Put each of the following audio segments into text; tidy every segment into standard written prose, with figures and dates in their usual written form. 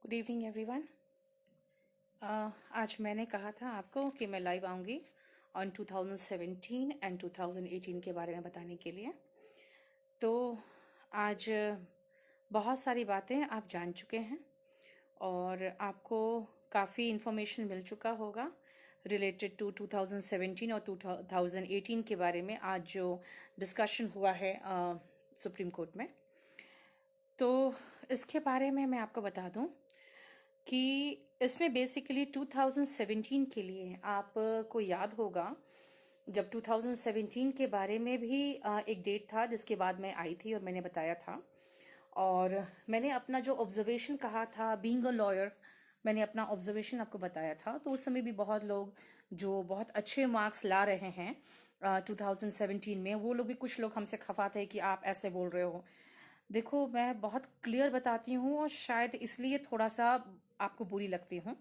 Good evening everyone. आज मैंने कहा था आपको कि मैं लाइव आऊँगी ऑन 2017 एंड 2018 के बारे में बताने के लिए। तो आज बहुत सारी बातें आप जान चुके हैं और आपको काफ़ी इन्फॉर्मेशन मिल चुका होगा रिलेटेड टू 2017 और 2018 के बारे में। आज जो डिस्कशन हुआ है सुप्रीम कोर्ट में, तो इसके बारे में मैं आपको बता दूं कि इसमें बेसिकली 2017 के लिए आपको याद होगा जब 2017 के बारे में भी एक डेट था जिसके बाद मैं आई थी और मैंने बताया था। और मैंने अपना जो ऑब्जर्वेशन कहा था बीइंग अ लॉयर, मैंने अपना ऑब्जर्वेशन आपको बताया था। तो उस समय भी बहुत लोग जो बहुत अच्छे मार्क्स ला रहे हैं 2017 में, वो लोग भी, कुछ लोग हमसे खफा थे कि आप ऐसे बोल रहे हो। देखो, मैं बहुत क्लियर बताती हूँ और शायद इसलिए थोड़ा सा आपको बुरी लगती हूँ,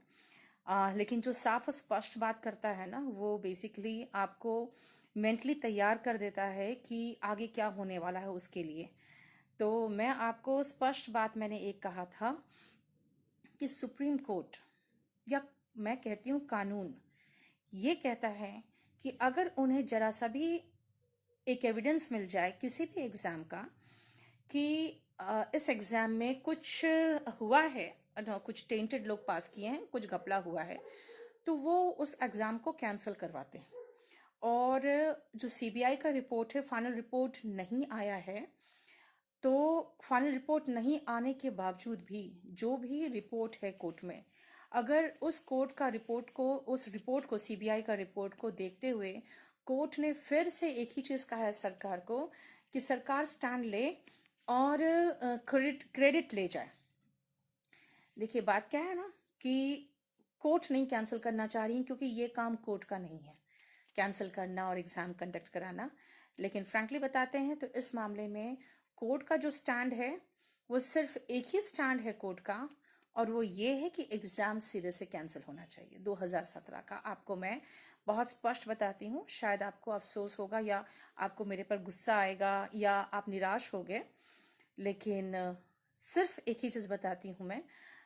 लेकिन जो साफ और स्पष्ट बात करता है ना, वो बेसिकली आपको मेंटली तैयार कर देता है कि आगे क्या होने वाला है उसके लिए। तो मैं आपको स्पष्ट बात मैंने एक कहा था कि सुप्रीम कोर्ट, या मैं कहती हूँ कानून, ये कहता है कि अगर उन्हें जरा सा भी एक एविडेंस मिल जाए किसी भी एग्ज़ाम का कि इस एग्ज़ाम में कुछ हुआ है, कुछ टेंटेड लोग पास किए हैं, कुछ घपला हुआ है, तो वो उस एग्ज़ाम को कैंसिल करवाते हैं। और जो सीबीआई का रिपोर्ट है, फाइनल रिपोर्ट नहीं आया है। तो फाइनल रिपोर्ट नहीं आने के बावजूद भी जो भी रिपोर्ट है कोर्ट में, अगर उस कोर्ट का रिपोर्ट को, उस रिपोर्ट को, सीबीआई का रिपोर्ट को देखते हुए कोर्ट ने फिर से एक ही चीज़ कहा है सरकार को कि सरकार स्टैंड ले और क्रेडिट ले जाए। देखिए, बात क्या है ना कि कोर्ट नहीं कैंसिल करना चाह रही, क्योंकि ये काम कोर्ट का नहीं है कैंसिल करना और एग्ज़ाम कंडक्ट कराना। लेकिन फ्रैंकली बताते हैं तो इस मामले में कोर्ट का जो स्टैंड है वो सिर्फ एक ही स्टैंड है कोर्ट का, और वो ये है कि एग्ज़ाम सिरे से कैंसिल होना चाहिए 2017 का। आपको मैं बहुत स्पष्ट बताती हूँ, शायद आपको अफसोस होगा या आपको मेरे पर गुस्सा आएगा या आप निराश हो गए, लेकिन सिर्फ एक ही चीज़ बताती हूँ मैं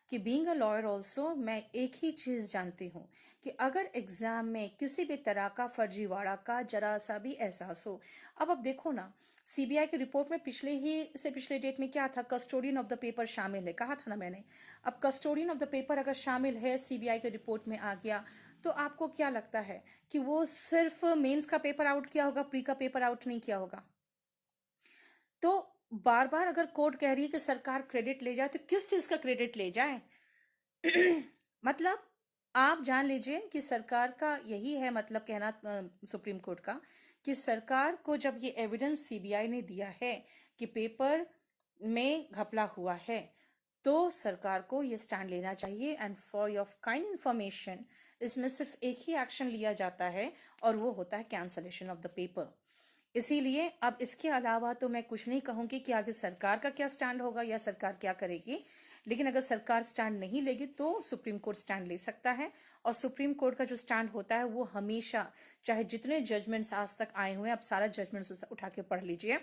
कि बीइंग अ लॉयर ऑल्सो, मैं एक ही चीज़ जानती हूँ कि अगर एग्ज़ाम में किसी भी तरह का फर्जीवाड़ा का जरा सा भी एहसास हो। अब देखो ना, सीबीआई की रिपोर्ट में पिछले डेट में क्या था, कस्टोडियन ऑफ द पेपर शामिल है, कहा था ना मैंने। अब कस्टोडियन ऑफ द पेपर अगर शामिल है, सीबीआई की रिपोर्ट में आ गया, तो आपको क्या लगता है कि वो सिर्फ मेंस का पेपर आउट किया होगा, प्री का पेपर आउट नहीं किया होगा? तो बार बार अगर कोर्ट कह रही है कि सरकार क्रेडिट ले जाए, तो किस चीज का क्रेडिट ले जाए? मतलब आप जान लीजिए कि सरकार का यही है, मतलब कहना सुप्रीम कोर्ट का, कि सरकार को जब ये एविडेंस सीबीआई ने दिया है कि पेपर में घपला हुआ है, तो सरकार को ये स्टैंड लेना चाहिए। And for your kind information, इसमें सिर्फ एक ही एक्शन लिया जाता है और वो होता है कैंसलेशन ऑफ द पेपर। इसीलिए अब इसके अलावा तो मैं कुछ नहीं कहूंगी कि आगे सरकार का क्या स्टैंड होगा या सरकार क्या करेगी। लेकिन अगर सरकार स्टैंड नहीं लेगी तो सुप्रीम कोर्ट स्टैंड ले सकता है, और सुप्रीम कोर्ट का जो स्टैंड होता है वो हमेशा, चाहे जितने जजमेंट्स आज तक आए हुए हैं, आप सारा जजमेंट्स उठा के पढ़ लीजिए,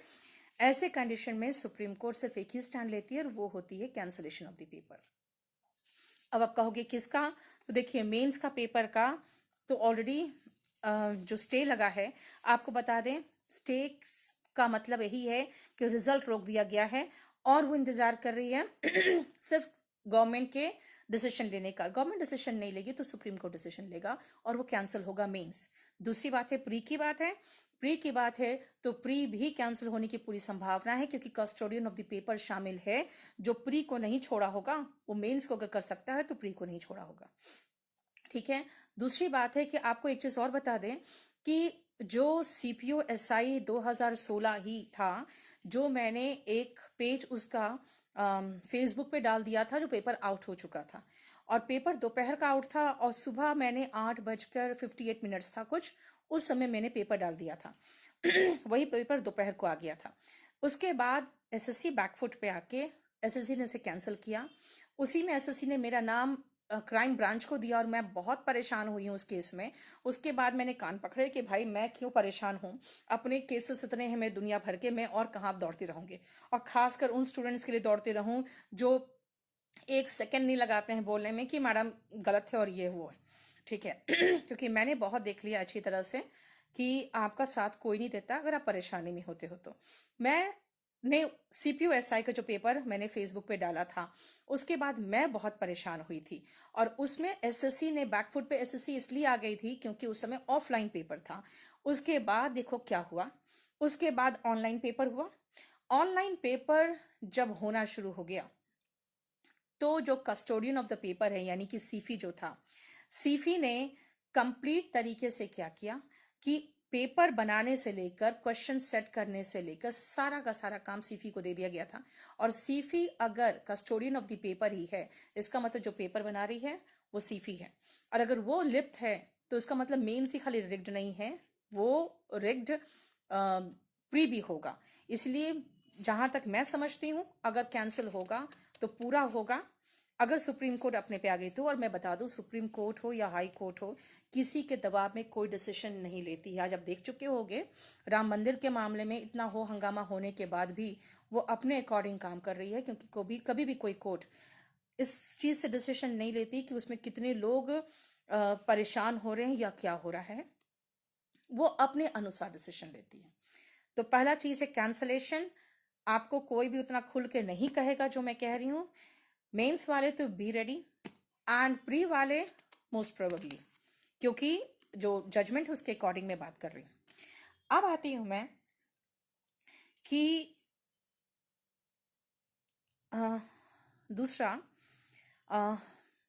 ऐसे कंडीशन में सुप्रीम कोर्ट सिर्फ एक ही स्टैंड लेती है और वो होती है कैंसलेशन ऑफ द पेपर। अब आप कहोगे किसका? तो देखिए, मेंस का पेपर का तो ऑलरेडी जो स्टे लगा है, आपको बता दें, स्टे का मतलब यही है कि रिजल्ट रोक दिया गया है और वो इंतजार कर रही है सिर्फ गवर्नमेंट के डिसीजन लेने का। गवर्नमेंट डिसीजन नहीं लेगी तो सुप्रीम कोर्ट डिसीजन लेगा और वो कैंसिल होगा मेंस। दूसरी बात है, प्री की बात है। प्री की बात है तो प्री भी कैंसिल होने की पूरी संभावना है, क्योंकि कस्टोडियन ऑफ द पेपर शामिल है। जो प्री को नहीं छोड़ा होगा वो मेंस को अगर कर सकता है तो प्री को नहीं छोड़ा होगा। ठीक है। दूसरी बात है कि आपको एक चीज और बता दें कि जो सीपीओ एसआई 2016 ही था, जो मैंने एक पेज उसका फेसबुक पे डाल दिया था, जो पेपर आउट हो चुका था, और पेपर दोपहर का आउट था और सुबह मैंने 8:58 था कुछ, उस समय मैंने पेपर डाल दिया था वही पेपर दोपहर को आ गया था। उसके बाद एसएससी बैकफुट पे आके एसएससी ने उसे कैंसिल किया। उसी में एसएससी ने मेरा नाम क्राइम ब्रांच को दिया और मैं बहुत परेशान हुई हूँ उस केस में। उसके बाद मैंने कान पकड़े कि भाई मैं क्यों परेशान हूँ, अपने केसेस इतने हैं मेरे दुनिया भर के, मैं और कहाँ दौड़ती रहूंगी, और खासकर उन स्टूडेंट्स के लिए दौड़ते रहूं जो एक सेकंड नहीं लगाते हैं बोलने में कि मैडम गलत है और ये हुआ है, ठीक है। क्योंकि मैंने बहुत देख लिया अच्छी तरह से कि आपका साथ कोई नहीं देता अगर आप परेशानी में होते हो तो। मैंने CPO SI का जो पेपर मैंने फेसबुक पे डाला था, उसके बाद मैं बहुत परेशान हुई थी। और उसमें SSC ने बैकफुट पे SSC इसलिए आ गई थी क्योंकि उस समय ऑफलाइन पेपर था। उसके बाद देखो क्या हुआ, उसके बाद ऑनलाइन पेपर हुआ। ऑनलाइन पेपर जब होना शुरू हो गया तो जो कस्टोडियन ऑफ द पेपर है यानी कि सीफी जो था, सीफी ने कंप्लीट तरीके से क्या किया कि पेपर बनाने से लेकर क्वेश्चन सेट करने से लेकर सारा का सारा काम सीफी को दे दिया गया था। और सीफी अगर कस्टोडियन ऑफ द पेपर ही है, इसका मतलब जो पेपर बना रही है वो सीफी है। और अगर वो लिप्त है तो इसका मतलब मेंस ही खाली रिग्ड नहीं है, वो रिग्ड प्री भी होगा। इसलिए जहां तक मैं समझती हूँ अगर कैंसिल होगा तो पूरा होगा। अगर सुप्रीम कोर्ट अपने पे आ गई तो, और मैं बता दूं सुप्रीम कोर्ट हो या हाई कोर्ट हो, किसी के दबाव में कोई डिसीजन नहीं लेती है। आज आप देख चुके होंगे राम मंदिर के मामले में इतना हो हंगामा होने के बाद भी वो अपने अकॉर्डिंग काम कर रही है, क्योंकि कभी भी कोई कोर्ट इस चीज से डिसीजन नहीं लेती कि उसमें कितने लोग परेशान हो रहे हैं या क्या हो रहा है, वो अपने अनुसार डिसीजन लेती है। तो पहला चीज है कैंसलेशन। आपको कोई भी उतना खुल के नहीं कहेगा जो मैं कह रही हूं। मेंस वाले तो बी रेडी, एंड प्री वाले मोस्ट प्रोबेबली, क्योंकि जो जजमेंट है उसके अकॉर्डिंग मैं बात कर रही हूं। अब आती हूं मैं कि अ, दूसरा, अ,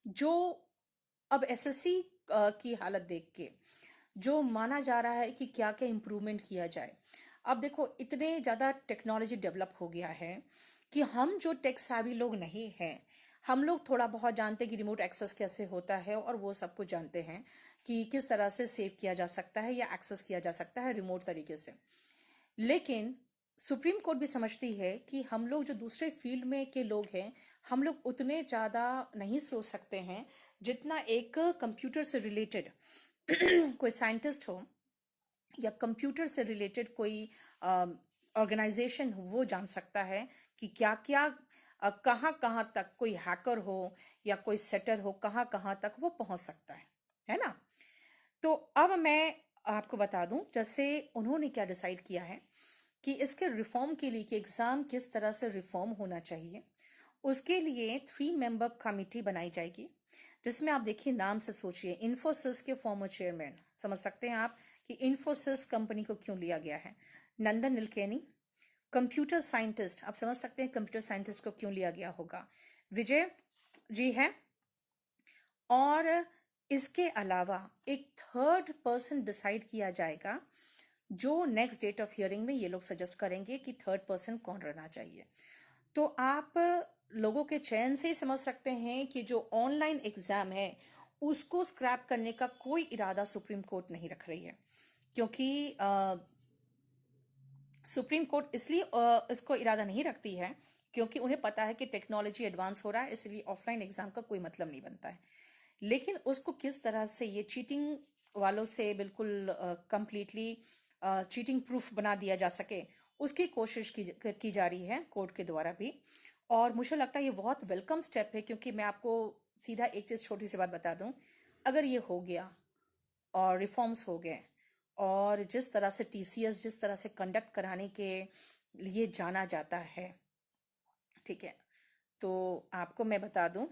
जो अब SSC की हालत देख के जो माना जा रहा है कि क्या क्या इम्प्रूवमेंट किया जाए। अब देखो इतने ज़्यादा टेक्नोलॉजी डेवलप हो गया है कि हम जो टेक savvy लोग नहीं हैं, हम लोग थोड़ा बहुत जानते हैं कि रिमोट एक्सेस कैसे होता है, और वो सब कुछ जानते हैं कि किस तरह से सेव किया जा सकता है या एक्सेस किया जा सकता है रिमोट तरीके से। लेकिन सुप्रीम कोर्ट भी समझती है कि हम लोग जो दूसरे फील्ड में के लोग हैं, हम लोग उतने ज़्यादा नहीं सोच सकते हैं जितना एक कंप्यूटर से रिलेटेड कोई साइंटिस्ट हो या कंप्यूटर से रिलेटेड कोई ऑर्गेनाइजेशन हो, वो जान सकता है कि क्या क्या कहाँ कहाँ तक कोई हैकर हो या कोई सेटर हो, कहाँ कहाँ तक वो पहुंच सकता है ना। तो अब मैं आपको बता दूं जैसे उन्होंने क्या डिसाइड किया है कि इसके रिफॉर्म के लिए कि एग्जाम किस तरह से रिफॉर्म होना चाहिए। उसके लिए 3 मेंबर कमिटी बनाई जाएगी, जिसमें आप देखिए नाम से सोचिए, इन्फोसिस के फॉर्मर चेयरमैन, समझ सकते हैं आप कि इन्फोसिस कंपनी को क्यों लिया गया है, नंदन नीलकेनी। कंप्यूटर साइंटिस्ट, आप समझ सकते हैं कंप्यूटर साइंटिस्ट को क्यों लिया गया होगा, विजय जी है। और इसके अलावा एक थर्ड पर्सन डिसाइड किया जाएगा, जो नेक्स्ट डेट ऑफ हियरिंग में ये लोग सजेस्ट करेंगे कि थर्ड पर्सन कौन रहना चाहिए। तो आप लोगों के चयन से ही समझ सकते हैं कि जो ऑनलाइन एग्जाम है उसको स्क्रैप करने का कोई इरादा सुप्रीम कोर्ट नहीं रख रही है। क्योंकि सुप्रीम कोर्ट इसलिए इसको इरादा नहीं रखती है क्योंकि उन्हें पता है कि टेक्नोलॉजी एडवांस हो रहा है, इसलिए ऑफलाइन एग्जाम का कोई मतलब नहीं बनता है। लेकिन उसको किस तरह से ये चीटिंग वालों से बिल्कुल कंप्लीटली चीटिंग प्रूफ बना दिया जा सके, उसकी कोशिश की जा रही है कोर्ट के द्वारा भी। और मुझे लगता है ये बहुत वेलकम स्टेप है, क्योंकि मैं आपको सीधा एक चीज़ छोटी सी बात बता दूं, अगर ये हो गया और रिफॉर्म्स हो गए और जिस तरह से TCS जिस तरह से कंडक्ट कराने के लिए जाना जाता है, ठीक है, तो आपको मैं बता दूं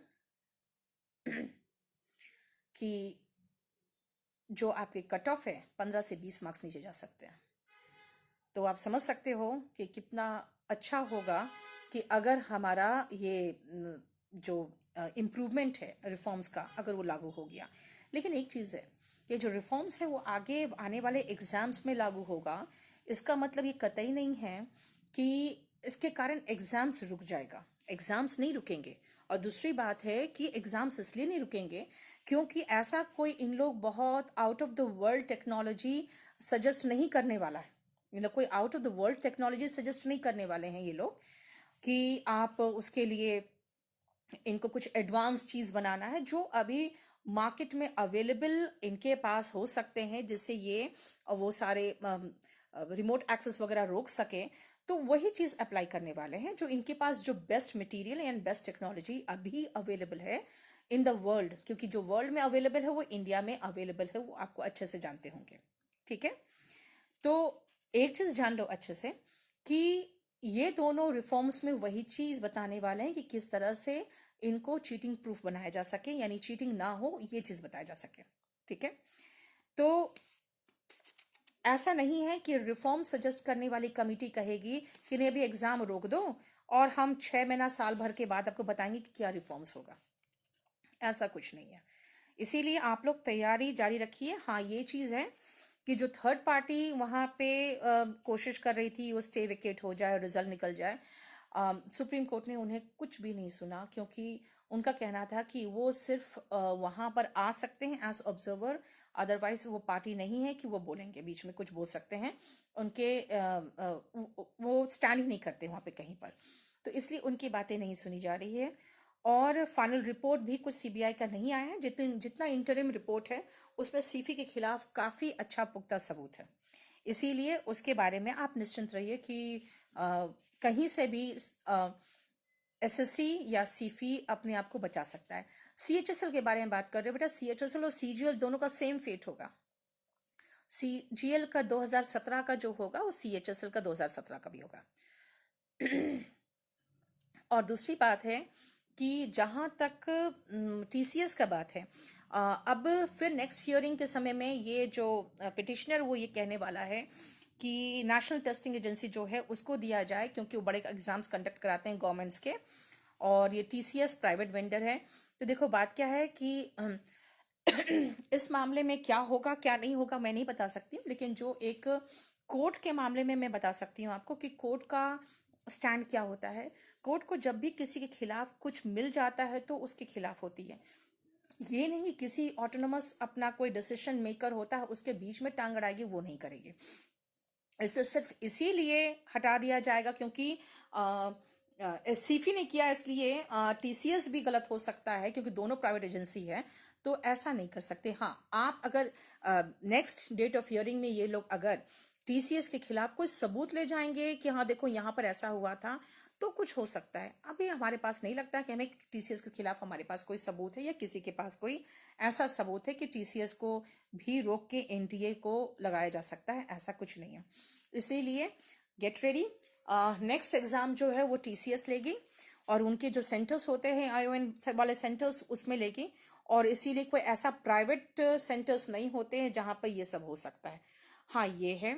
कि जो आपके कट ऑफ है 15 से 20 मार्क्स नीचे जा सकते हैं। तो आप समझ सकते हो कि कितना अच्छा होगा कि अगर हमारा ये जो इम्प्रूवमेंट है रिफॉर्म्स का, अगर वो लागू हो गया। लेकिन एक चीज़ है, ये जो रिफॉर्म्स है वो आगे आने वाले एग्जाम्स में लागू होगा। इसका मतलब ये कतई नहीं है कि इसके कारण एग्जाम्स रुक जाएगा, एग्जाम्स नहीं रुकेंगे। और दूसरी बात है कि एग्जाम्स इसलिए नहीं रुकेंगे क्योंकि ऐसा कोई इन लोग बहुत out of the world technology suggest नहीं करने वाला है। मतलब कोई out of the world technology suggest नहीं करने वाले हैं ये लोग कि आप उसके लिए इनको कुछ एडवांस चीज बनाना है जो अभी मार्केट में अवेलेबल इनके पास हो सकते हैं, जिससे ये वो सारे रिमोट एक्सेस वगैरह रोक सके। तो वही चीज़ अप्लाई करने वाले हैं, जो इनके पास जो best material and best technology अभी अवेलेबल है इन द वर्ल्ड, क्योंकि जो वर्ल्ड में अवेलेबल है वो इंडिया में अवेलेबल है, वो आपको अच्छे से जानते होंगे। ठीक है, तो एक चीज़ जान लो अच्छे से कि ये दोनों रिफॉर्म्स में वही चीज़ बताने वाले हैं कि किस तरह से इनको चीटिंग प्रूफ बनाया जा सके, यानी चीटिंग ना हो ये चीज़ बताया जा सके। ठीक है, तो ऐसा नहीं है कि रिफॉर्म सजेस्ट करने वाली कमेटी कहेगी कि नहीं अभी एग्जाम रोक दो और हम 6 महीना साल भर के बाद आपको बताएंगे कि क्या रिफॉर्म्स होगा। ऐसा कुछ नहीं है, इसीलिए आप लोग तैयारी जारी रखिए। हाँ, ये चीज़ है कि जो थर्ड पार्टी वहाँ पे कोशिश कर रही थी वो स्टे वेकेट हो जाए, रिजल्ट निकल जाए, सुप्रीम कोर्ट ने उन्हें कुछ भी नहीं सुना, क्योंकि उनका कहना था कि वो सिर्फ वहाँ पर आ सकते हैं एज ऑब्जर्वर, अदरवाइज वो पार्टी नहीं है कि वो बोलेंगे, बीच में कुछ बोल सकते हैं। उनके वो स्टैंड ही नहीं करते वहाँ पे कहीं पर, तो इसलिए उनकी बातें नहीं सुनी जा रही है। और फाइनल रिपोर्ट भी कुछ सीबीआई का नहीं आया है, जितना इंटरिम रिपोर्ट है उसमें सीफी के खिलाफ काफ़ी अच्छा पुख्ता सबूत है, इसीलिए उसके बारे में आप निश्चिंत रहिए कि कहीं से भी एसएससी या सीफी अपने आप को बचा सकता है। सीएचएसएल के बारे में बात कर रहे हो बेटा, सीएचएसएल और सीजीएल दोनों का सेम फेट होगा। सीजीएल का 2017 का जो होगा वो सीएचएसएल का 2017 का भी होगा। और दूसरी बात है कि जहाँ तक टीसीएस का बात है, अब फिर नेक्स्ट हियरिंग के समय में ये जो पिटिशनर वो ये कहने वाला है कि नेशनल टेस्टिंग एजेंसी जो है उसको दिया जाए, क्योंकि वो बड़े एग्जाम्स कंडक्ट कराते हैं गवर्नमेंट्स के, और ये टीसीएस प्राइवेट वेंडर है। तो देखो बात क्या है कि इस मामले में क्या होगा क्या नहीं होगा मैं नहीं बता सकती, लेकिन जो एक कोर्ट के मामले में मैं बता सकती हूँ आपको कि कोर्ट का स्टैंड क्या होता है। कोर्ट को जब भी किसी के खिलाफ कुछ मिल जाता है तो उसके खिलाफ होती है, ये नहीं कि किसी ऑटोनोमस अपना कोई डिसीजन मेकर होता है उसके बीच में टांग अड़ाएगी, वो नहीं करेगी। इसे सिर्फ इसीलिए हटा दिया जाएगा क्योंकि सीफी ने किया, इसलिए टीसीएस भी गलत हो सकता है क्योंकि दोनों प्राइवेट एजेंसी है, तो ऐसा नहीं कर सकते। हाँ, आप अगर नेक्स्ट डेट ऑफ हियरिंग में ये लोग अगर टीसीएस के खिलाफ कोई सबूत ले जाएंगे कि हाँ देखो यहाँ पर ऐसा हुआ था, तो कुछ हो सकता है। अभी हमारे पास नहीं लगता कि हमें टीसीएस के खिलाफ हमारे पास कोई सबूत है या किसी के पास कोई ऐसा सबूत है कि टीसीएस को भी रोक के एनटीए को लगाया जा सकता है, ऐसा कुछ नहीं है। इसीलिए गेट रेडी, नेक्स्ट एग्जाम जो है वो टीसीएस लेगी और उनके जो सेंटर्स होते हैं आईओएन वाले सेंटर्स उसमें लेगी, और इसीलिए कोई ऐसा प्राइवेट सेंटर्स नहीं होते हैं जहाँ पर ये सब हो सकता है। हाँ, ये है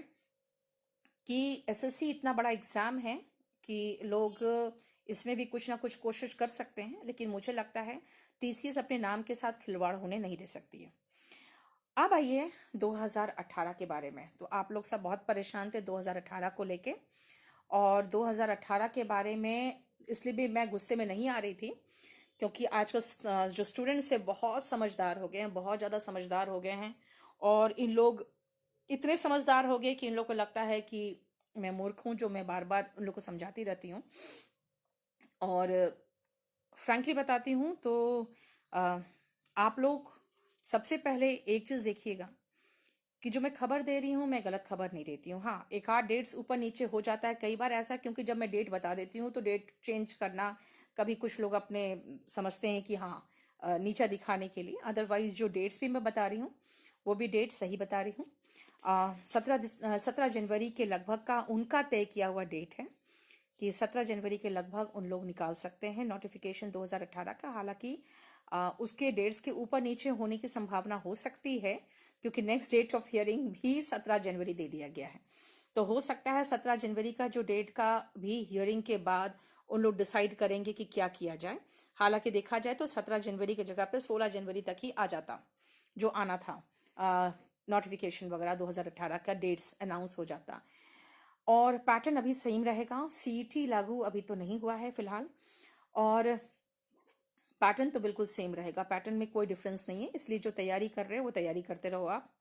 कि एसएससी इतना बड़ा एग्ज़ाम है कि लोग इसमें भी कुछ ना कुछ कोशिश कर सकते हैं, लेकिन मुझे लगता है टीसीएस अपने नाम के साथ खिलवाड़ होने नहीं दे सकती है। अब आइए 2018 के बारे में। तो आप लोग सब बहुत परेशान थे 2018 को लेके, और 2018 के बारे में इसलिए भी मैं गुस्से में नहीं आ रही थी क्योंकि आजकल जो स्टूडेंट्स हैं बहुत समझदार हो गए हैं, बहुत ज़्यादा समझदार हो गए हैं, और इन लोग इतने समझदार हो गए कि इन लोग को लगता है कि मैं मूर्ख हूँ, जो मैं बार बार उन लोग को समझाती रहती हूँ। और फ्रैंकली बताती हूँ तो आप लोग सबसे पहले एक चीज़ देखिएगा कि जो मैं खबर दे रही हूँ मैं गलत खबर नहीं देती हूँ। हाँ, एक आध डेट्स ऊपर नीचे हो जाता है कई बार ऐसा, क्योंकि जब मैं डेट बता देती हूँ तो डेट चेंज करना कभी कुछ लोग अपने समझते हैं कि हाँ नीचा दिखाने के लिए, अदरवाइज जो डेट्स भी मैं बता रही हूँ वो भी डेट सही बता रही हूँ। 17 जनवरी के लगभग का उनका तय किया हुआ डेट है कि 17 जनवरी के लगभग उन लोग निकाल सकते हैं नोटिफिकेशन 2018 का। हालांकि उसके डेट्स के ऊपर नीचे होने की संभावना हो सकती है क्योंकि नेक्स्ट डेट ऑफ हियरिंग भी 17 जनवरी दे दिया गया है, तो हो सकता है 17 जनवरी का जो डेट का भी हियरिंग के बाद उन लोग डिसाइड करेंगे कि क्या किया जाए। हालांकि देखा जाए तो 17 जनवरी की जगह पे 16 जनवरी तक ही आ जाता, जो आना था नोटिफिकेशन वगैरह 2018 का डेट्स अनाउंस हो जाता। और पैटर्न अभी सेम रहेगा, सीईटी लागू अभी तो नहीं हुआ है फिलहाल, और पैटर्न तो बिल्कुल सेम रहेगा, पैटर्न में कोई डिफरेंस नहीं है, इसलिए जो तैयारी कर रहे हैं वो तैयारी करते रहो आप।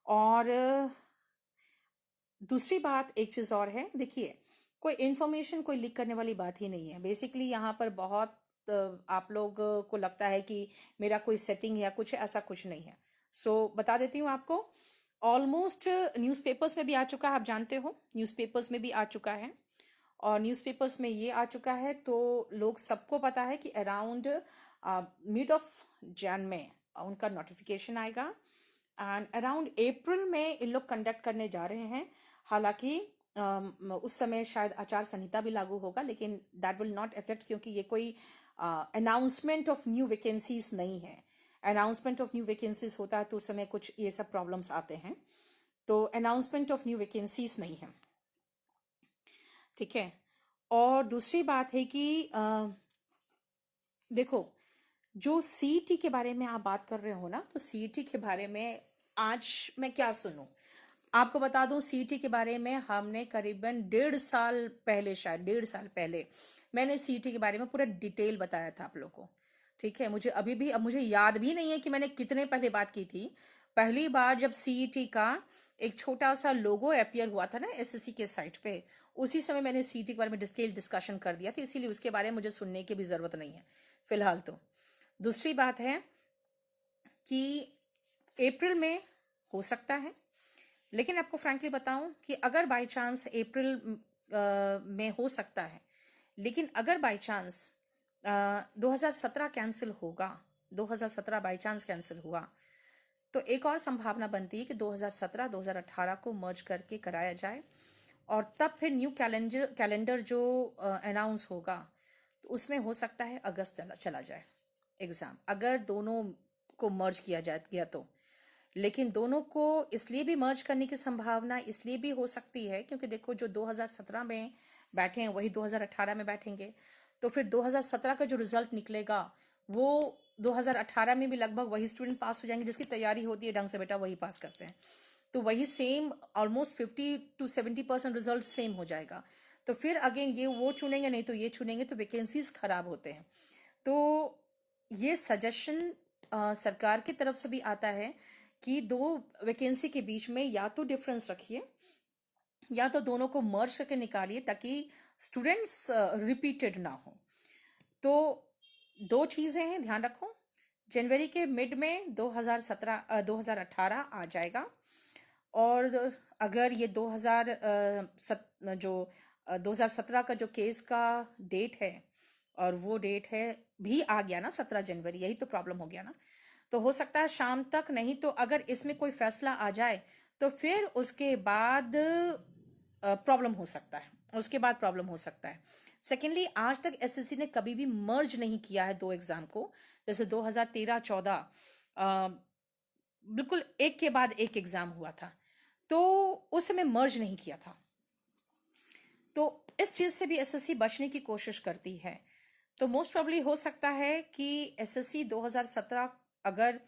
और दूसरी बात एक चीज़ और है, देखिए कोई इन्फॉर्मेशन कोई लीक करने वाली बात ही नहीं है। बेसिकली यहाँ पर बहुत आप लोग को लगता है कि मेरा कोई सेटिंग या कुछ, ऐसा कुछ नहीं है। सो बता देती हूँ आपको, ऑलमोस्ट न्यूज़पेपर्स में भी आ चुका है, आप जानते हो न्यूज़पेपर्स में भी आ चुका है। और न्यूज़पेपर्स में ये आ चुका है, तो लोग सबको पता है कि अराउंड मिड ऑफ जन में उनका नोटिफिकेशन आएगा एंड अराउंड अप्रैल में इन लोग कंडक्ट करने जा रहे हैं। हालांकि उस समय शायद आचार संहिता भी लागू होगा, लेकिन दैट विल नॉट इफेक्ट, क्योंकि ये कोई अनाउंसमेंट ऑफ न्यू वैकेंसीज नहीं है। अनाउंसमेंट ऑफ न्यू वैकेंसीज होता है तो उस समय कुछ ये सब प्रॉब्लम्स आते हैं, तो अनाउंसमेंट ऑफ न्यू वैकेंसीज नहीं है, ठीक है। और दूसरी बात है कि देखो, जो सीईटी के बारे में आप बात कर रहे हो ना, तो सीईटी के बारे में आज मैं क्या सुनूं। आपको बता दूं, सीईटी के बारे में हमने करीबन 1.5 साल पहले, शायद 1.5 साल पहले मैंने सीईटी के बारे में पूरा डिटेल बताया था आप लोगों को, ठीक है। मुझे अभी भी, अब मुझे याद भी नहीं है कि मैंने कितने पहले बात की थी। पहली बार जब सीईटी का एक छोटा सा लोगो अपीयर हुआ था ना एसएससी के साइट पे, उसी समय मैंने सीईटी के बारे में डिटेल डिस्कशन कर दिया था, इसीलिए उसके बारे में मुझे सुनने की भी जरूरत नहीं है फिलहाल। तो दूसरी बात है कि अप्रैल में हो सकता है, लेकिन आपको फ्रैंकली बताऊं कि अगर बाय चांस अप्रैल में हो सकता है, लेकिन अगर बाय चांस 2017 कैंसिल होगा, 2017 बाय चांस कैंसिल हुआ, तो एक और संभावना बनती है कि 2017 2018 को मर्ज करके कराया जाए, और तब फिर न्यू कैलेंडर जो अनाउंस होगा, तो उसमें हो सकता है अगस्त चला जाए एग्ज़ाम, अगर दोनों को मर्ज किया जाए गया तो। लेकिन दोनों को इसलिए भी मर्ज करने की संभावना इसलिए भी हो सकती है क्योंकि देखो, जो 2017 में बैठे हैं वही 2018 में बैठेंगे, तो फिर 2017 का जो रिजल्ट निकलेगा वो 2018 में भी लगभग वही स्टूडेंट पास हो जाएंगे, जिसकी तैयारी होती है ढंग से, बेटा वही पास करते हैं, तो वही same almost 50 to 70% result same हो जाएगा। तो फिर अगेन ये वो चुनेंगे, नहीं तो ये चुनेंगे, तो वैकेंसीज खराब होते हैं। तो ये सजेशन सरकार की तरफ से भी आता है कि दो वैकेंसी के बीच में या तो डिफरेंस रखिए या तो दोनों को मर्ज करके निकालिए, ताकि स्टूडेंट्स रिपीटेड ना हो। तो दो चीज़ें हैं, ध्यान रखो। जनवरी के मिड में 2018 आ जाएगा, और अगर ये 2017 का जो केस का डेट है, और वो डेट है भी आ गया ना 17 जनवरी, यही तो प्रॉब्लम हो गया ना। तो हो सकता है शाम तक, नहीं तो अगर इसमें कोई फैसला आ जाए तो फिर उसके बाद प्रॉब्लम हो सकता है, उसके बाद प्रॉब्लम हो सकता है। सेकेंडली, आज तक एसएससी ने कभी भी मर्ज नहीं किया है दो एग्जाम को, जैसे 2013-14 बिल्कुल एक के बाद एक एग्जाम हुआ था, तो उस समय मर्ज नहीं किया था। तो इस चीज से भी एसएससी बचने की कोशिश करती है। तो मोस्ट प्रोबेबली हो सकता है कि एसएससी 2017 अगर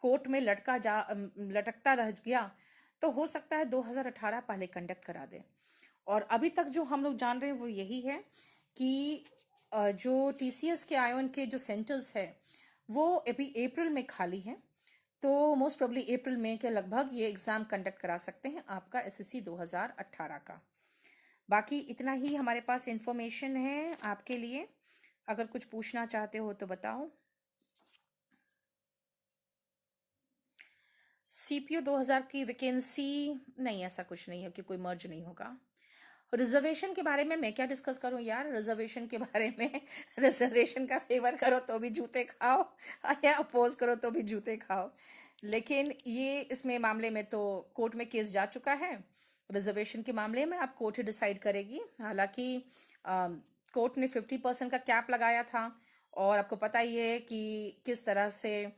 कोर्ट में लटकता रह गया, तो हो सकता है 2018 पहले कंडक्ट करा दे। और अभी तक जो हम लोग जान रहे हैं वो यही है कि जो टीसीएस के आयोन के जो सेंटर्स है वो अभी अप्रैल में खाली हैं, तो मोस्ट प्रोबेबली अप्रैल मई के लगभग ये एग्ज़ाम कंडक्ट करा सकते हैं आपका एसएससी 2018 का। बाकी इतना ही हमारे पास इंफॉर्मेशन है आपके लिए। अगर कुछ पूछना चाहते हो तो बताओ। सीपीयू 2000 की वैकेंसी नहीं, ऐसा कुछ नहीं है कि कोई मर्ज नहीं होगा। रिजर्वेशन के बारे में मैं क्या डिस्कस करूं यार, रिजर्वेशन के बारे में रिजर्वेशन का फेवर करो तो भी जूते खाओ, या अपोज करो तो भी जूते खाओ। लेकिन ये इसमें मामले में तो कोर्ट में केस जा चुका है। रिजर्वेशन के मामले में अब कोर्ट ही डिसाइड करेगी। हालांकि कोर्ट ने 50% का कैप लगाया था, और आपको पता ही है कि किस तरह से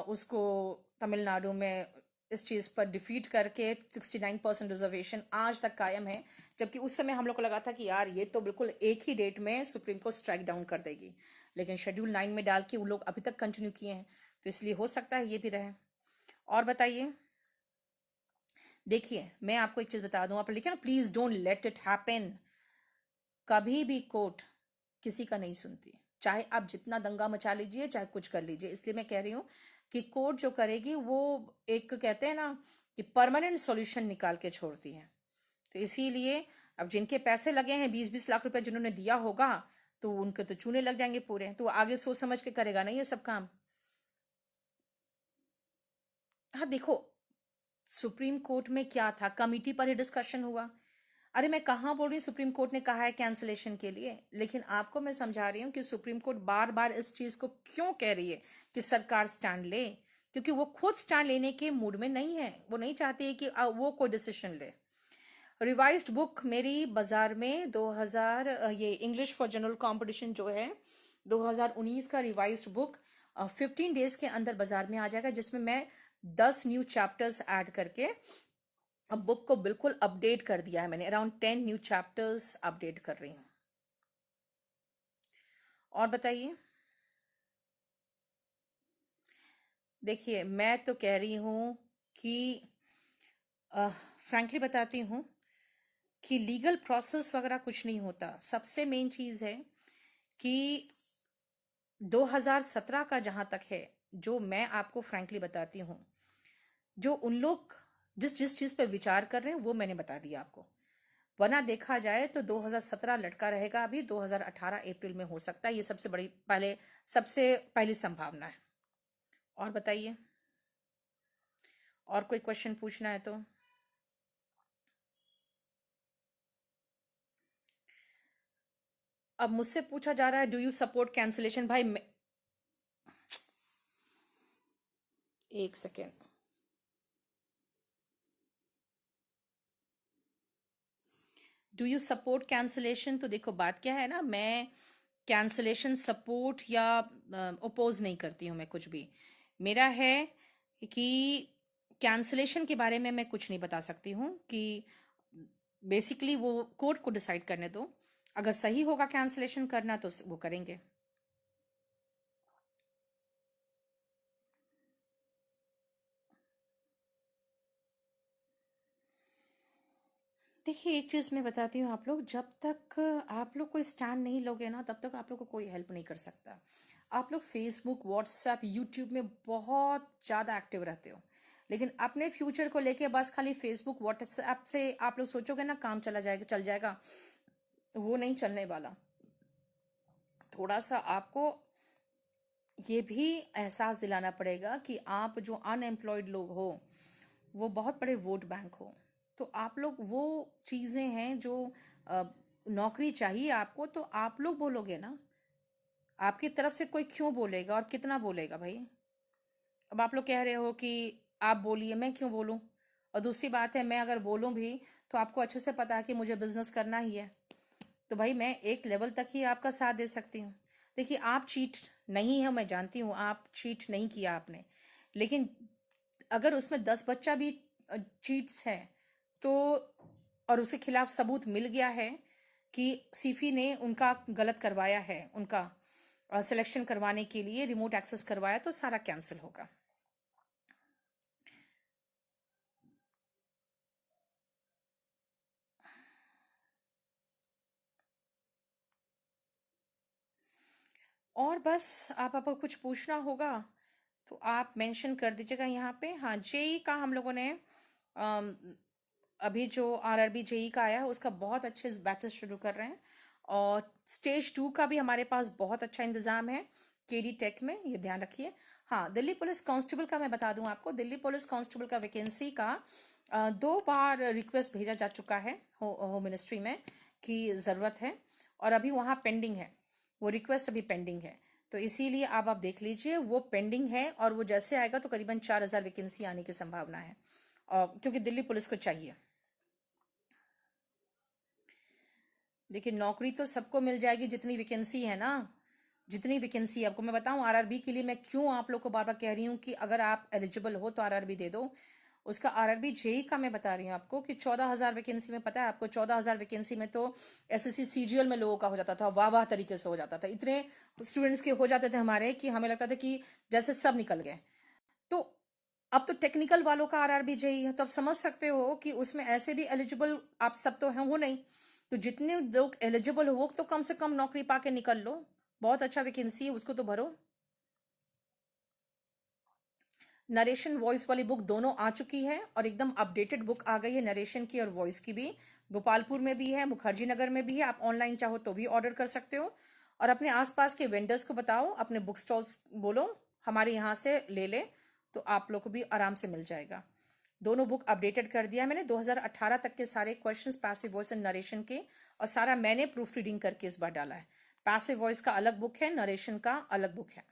उसको तमिलनाडु में इस चीज़ पर डिफीट करके 69% रिजर्वेशन आज तक कायम है। जबकि उस समय हम लोग को लगा था कि यार ये तो बिल्कुल एक ही डेट में सुप्रीम कोर्ट स्ट्राइक डाउन कर देगी, लेकिन शेड्यूल 9 में डाल के वो लोग अभी तक कंटिन्यू किए हैं, तो इसलिए हो सकता है ये भी रहे। और बताइए। देखिए, मैं आपको एक चीज़ बता दूं, आप लिखे ना, please don't let it happen. कभी भी कोर्ट किसी का नहीं सुनती, चाहे आप जितना दंगा मचा लीजिए, चाहे कुछ कर लीजिए। इसलिए मैं कह रही हूँ कि कोर्ट जो करेगी वो एक, कहते हैं ना कि परमानेंट सॉल्यूशन निकाल के छोड़ती है। तो इसीलिए अब जिनके पैसे लगे हैं 20-20 लाख रुपए जिन्होंने दिया होगा, तो उनके तो चूने लग जाएंगे पूरे, तो आगे सोच समझ के करेगा नहीं ये सब काम। हाँ देखो, सुप्रीम कोर्ट में क्या था, कमिटी पर ही डिस्कशन हुआ। अरे मैं कहाँ बोल रही हूँ, सुप्रीम कोर्ट ने कहा है कैंसलेशन के लिए, लेकिन आपको मैं समझा रही हूँ कि सुप्रीम कोर्ट बार बार इस चीज को क्यों कह रही है कि सरकार स्टैंड ले, क्योंकि वो खुद स्टैंड लेने के मूड में नहीं है, वो नहीं चाहती है कि वो कोई डिसीजन ले। रिवाइज्ड बुक मेरी बाजार में 2000, ये इंग्लिश फॉर जनरल कंपटीशन जो है 2019 का रिवाइज्ड बुक 15 डेज के अंदर बाजार में आ जाएगा, जिसमें मैं 10 न्यू चैप्टर्स ऐड करके अब बुक को बिल्कुल अपडेट कर दिया है मैंने। अराउंड 10 न्यू चैप्टर्स अपडेट कर रही हूँ। और बताइए। देखिए मैं तो कह रही हूँ कि फ्रैंकली बताती हूँ कि लीगल प्रोसेस वगैरह कुछ नहीं होता। सबसे मेन चीज़ है कि 2017 का जहाँ तक है, जो मैं आपको फ्रैंकली बताती हूँ, जो उन लोग जिस जिस चीज़ पे विचार कर रहे हैं वो मैंने बता दिया आपको। वरना देखा जाए तो 2017 लटका रहेगा, अभी 2018 अप्रैल में हो सकता है। ये सबसे पहली संभावना है। और बताइए, और कोई क्वेश्चन पूछना है तो। अब मुझसे पूछा जा रहा है डू यू सपोर्ट कैंसिलेशन। भाई एक second, do you support cancellation, तो देखो बात क्या है ना, मैं कैंसिलेशन सपोर्ट या ओपोज नहीं करती हूँ मैं कुछ भी। मेरा है कि कैंसिलेशन के बारे में मैं कुछ नहीं बता सकती हूँ, कि बेसिकली वो कोर्ट को डिसाइड करने दो। अगर सही होगा कैंसिलेशन करना तो वो करेंगे। देखिए एक चीज़ मैं बताती हूँ, आप लोग जब तक आप लोग कोई स्टैंड नहीं लोगे ना, तब तक आप लोग को कोई हेल्प नहीं कर सकता। आप लोग फेसबुक, व्हाट्सएप, यूट्यूब में बहुत ज़्यादा एक्टिव रहते हो, लेकिन अपने फ्यूचर को लेके बस खाली फेसबुक व्हाट्सएप से आप लोग सोचोगे ना काम चला जाएगा, चल जाएगा, वो नहीं चलने वाला। थोड़ा सा आपको ये भी एहसास दिलाना पड़ेगा कि आप जो अनएम्प्लॉयड लोग हो, वो बहुत बड़े वोट बैंक हो। तो आप लोग वो चीज़ें हैं जो अ, नौकरी चाहिए आपको, तो आप लोग बोलोगे ना। आपकी तरफ से कोई क्यों बोलेगा और कितना बोलेगा भाई। अब आप लोग कह रहे हो कि आप बोलिए, मैं क्यों बोलूं। और दूसरी बात है, मैं अगर बोलूं भी तो आपको अच्छे से पता है कि मुझे बिजनेस करना ही है, तो भाई मैं एक लेवल तक ही आपका साथ दे सकती हूँ। देखिए आप चीट नहीं है, मैं जानती हूँ आप चीट नहीं किया आपने, लेकिन अगर उसमें 10 बच्चा भी चीट्स है तो, और उसके खिलाफ सबूत मिल गया है कि सीफी ने उनका गलत करवाया है, उनका सिलेक्शन करवाने के लिए रिमोट एक्सेस करवाया, तो सारा कैंसिल होगा। और बस आपको कुछ पूछना होगा तो आप मेंशन कर दीजिएगा यहाँ पे। हाँ, जेई का हम लोगों ने अम, अभी जो आरआरबी जेई का आया है उसका बहुत अच्छे बैचेस शुरू कर रहे हैं, और स्टेज 2 का भी हमारे पास बहुत अच्छा इंतजाम है केडी टेक में, ये ध्यान रखिए। हाँ, दिल्ली पुलिस कांस्टेबल का मैं बता दूं आपको, दिल्ली पुलिस कांस्टेबल का वैकेंसी का 2 बार रिक्वेस्ट भेजा जा चुका है होम मिनिस्ट्री में कि ज़रूरत है, और अभी वहाँ पेंडिंग है, वो रिक्वेस्ट अभी पेंडिंग है। तो इसीलिए आप देख लीजिए, वो पेंडिंग है, और वो जैसे आएगा तो करीबन 4,000 वैकेंसी आने की संभावना है, और क्योंकि दिल्ली पुलिस को चाहिए। देखिए नौकरी तो सबको मिल जाएगी जितनी वैकेंसी है ना, जितनी वैकेंसी। आपको मैं बताऊं आरआरबी के लिए मैं क्यों आप लोग को बार बार कह रही हूँ कि अगर आप एलिजिबल हो तो आरआरबी दे दो। उसका आरआरबी जेई का मैं बता रही हूँ आपको कि 14,000 वैकेंसी में, पता है आपको 14,000 वैकेंसी में तो एसएससी सीजीएल में लोगों का हो जाता था, वाह वाह तरीके से हो जाता था, इतने स्टूडेंट्स के हो जाते थे हमारे कि हमें लगता था कि जैसे सब निकल गए। तो अब तो टेक्निकल वालों का आरआरबी जेई है, तो आप समझ सकते हो कि उसमें ऐसे भी एलिजिबल आप सब तो हैं हो नहीं। तो जितने लोग एलिजिबल हो तो कम से कम नौकरी पाके निकल लो, बहुत अच्छा वैकेंसी है, उसको तो भरो। नरेशन वॉइस वाली बुक दोनों आ चुकी है, और एकदम अपडेटेड बुक आ गई है, नरेशन की और वॉइस की भी। गोपालपुर में भी है, मुखर्जी नगर में भी है, आप ऑनलाइन चाहो तो भी ऑर्डर कर सकते हो। और अपने आसपास के वेंडर्स को बताओ, अपने बुक स्टॉल्स बोलो हमारे यहाँ से ले ले, तो आप लोग को भी आराम से मिल जाएगा। दोनों बुक अपडेटेड कर दिया मैंने। 2018 तक के सारे questions passive voice and narration के, और सारा मैंने प्रूफ रीडिंग करके इस बार डाला है। पैसिव वॉइस का अलग बुक है, नरेशन का अलग बुक है।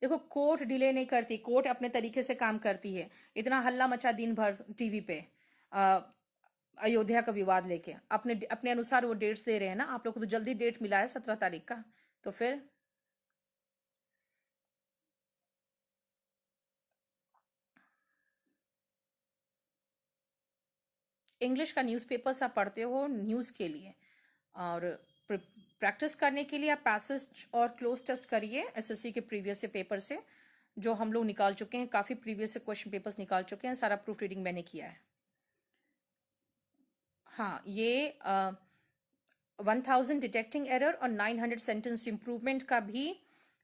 देखो, कोर्ट डिले नहीं करती, कोर्ट अपने तरीके से काम करती है। इतना हल्ला मचा दिन भर टीवी पे अयोध्या का विवाद लेके, अपने अपने अनुसार वो डेट्स दे रहे हैं ना। आप लोग को तो जल्दी डेट मिला है 17 तारीख का, तो फिर इंग्लिश का न्यूज़पेपर्स आप पढ़ते हो न्यूज़ के लिए, और प्रैक्टिस करने के लिए आप पैसेज और क्लोज टेस्ट करिए एसएससी के प्रीवियस से पेपर से, जो हम लोग निकाल चुके हैं। काफ़ी प्रीवियस से क्वेश्चन पेपर्स निकाल चुके हैं, सारा प्रूफ रीडिंग मैंने किया है। हाँ, ये 1000 डिटेक्टिंग एरर और 900 सेंटेंस इम्प्रूवमेंट का भी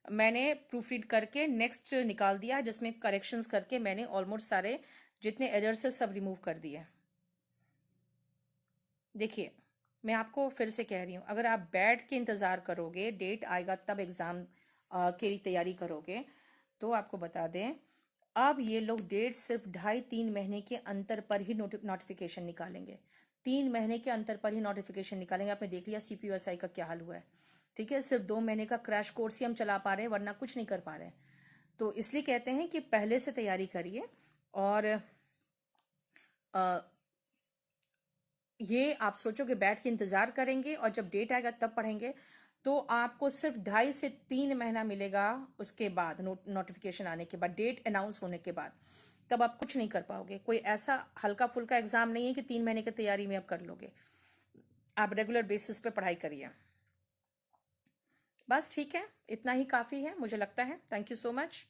मैंने प्रूफ रीड करके नेक्स्ट निकाल दिया, जिसमें करेक्शंस करके मैंने ऑलमोस्ट सारे जितने एरर्स है सब रिमूव कर दिए। देखिए, मैं आपको फिर से कह रही हूँ, अगर आप बैठ के इंतज़ार करोगे, डेट आएगा तब एग्ज़ाम के लिए तैयारी करोगे, तो आपको बता दें, अब ये लोग डेट सिर्फ 2.5-3 महीने के अंतर पर ही नोटिफिकेशन निकालेंगे। 3 महीने के अंतर पर ही नोटिफिकेशन निकालेंगे। आपने देख लिया CPUSI का क्या हाल हुआ है। ठीक है, सिर्फ 2 महीने का क्रैश कोर्स ही हम चला पा रहे हैं, वरना कुछ नहीं कर पा रहे हैं। तो इसलिए कहते हैं कि पहले से तैयारी करिए, और ये आप सोचोगे बैठ के इंतज़ार करेंगे और जब डेट आएगा तब पढ़ेंगे, तो आपको सिर्फ 2.5 से 3 महीना मिलेगा उसके बाद, नोटिफिकेशन आने के बाद, डेट अनाउंस होने के बाद। तब आप कुछ नहीं कर पाओगे। कोई ऐसा हल्का फुल्का एग्ज़ाम नहीं है कि 3 महीने की तैयारी में आप कर लोगे। आप रेगुलर बेसिस पे पढ़ाई करिए। बस ठीक है, इतना ही काफ़ी है मुझे लगता है। Thank you so much.